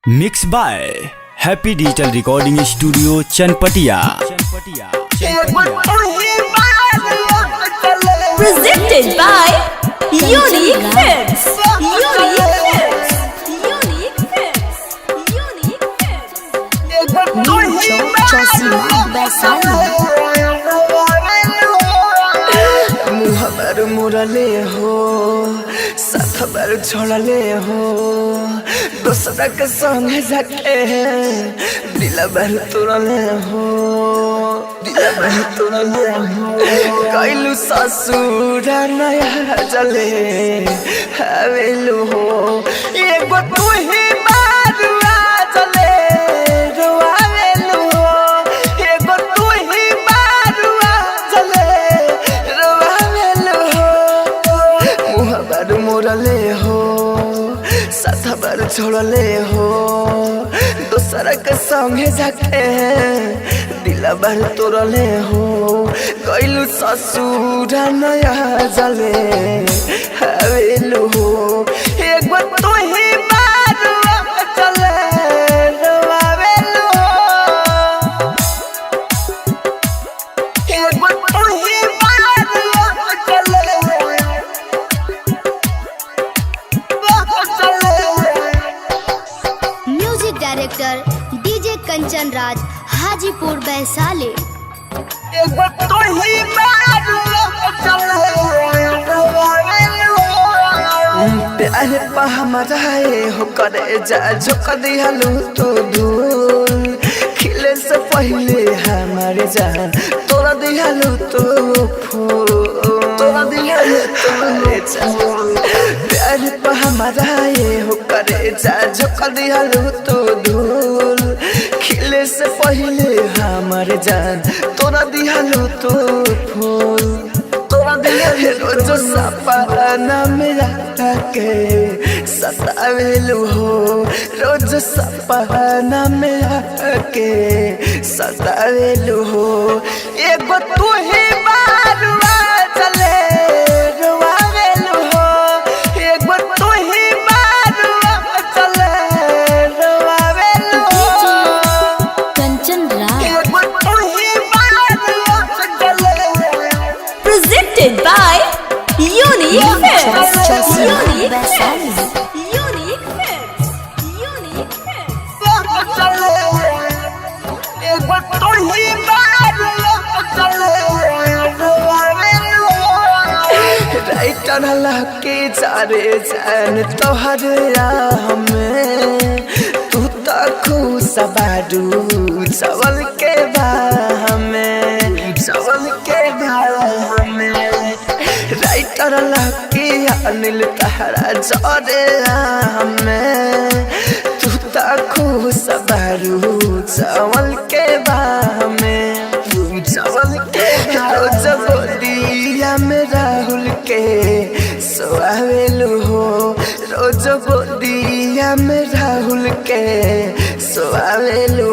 Mix by happy digital recording studio Chanpatia. Presented by Unique Films. Unique Films. Unique Films. Unique Films. मुहबर मुरले हो साथ बार छोड़ले हो दूसरा के संग जाके दिला बार तुरले हो दिला बार तुरले हो कैलू ससुर नया जले हवेलू हो एगो तू ही बारुआ जले रोआवेलू हो एगो तू ही बारुआ जले मुहबर मोरले हो साथ बार छोड़ले हो दूसरा के संगे जाके दिला बार तोड़ले हो कैलू ससुर नया जले हवेलू हो एगो तू ही बारुआ चले रोआवेलू हो एगो तू ही बारुआ चले music director DJ Kanchan Raj Hajipur Vaishali. प्यार पा हमारा हो करे जा झोंक दियालू तो धूल खिले से पहले हमारे जान तोरा दियालू तो फूल तोरा दियालू तो प्यार पा हमारा हो करे जा झोंक दियालू तो धूल खिले से पहले हमारे जान तोरा दियालू तो फूल रोज सपना मेरा के सतावेलू हो रोज सपना मेरा के सतावेलू हो एगो तू ही बारुआ चले रोआवेलू हो एगो तू ही बारुआ चले रोआवेलू हो Kanchan Raj. एगो तू ही बारुआ चले Presented by Unique Films. Unique Films. Unique Films. Unique Films. के चारे जान तोहर हमें तू तो खुश बारू चावल के हमें चावल के हमें राइटर लकी अनिल तहरा जरे हमें तू तो खुश बारू चावल के हमें चावल के रोज बोलिया में राहुल के सोआवेलू हो रोज बोलिया में राहुल के सोआवेलू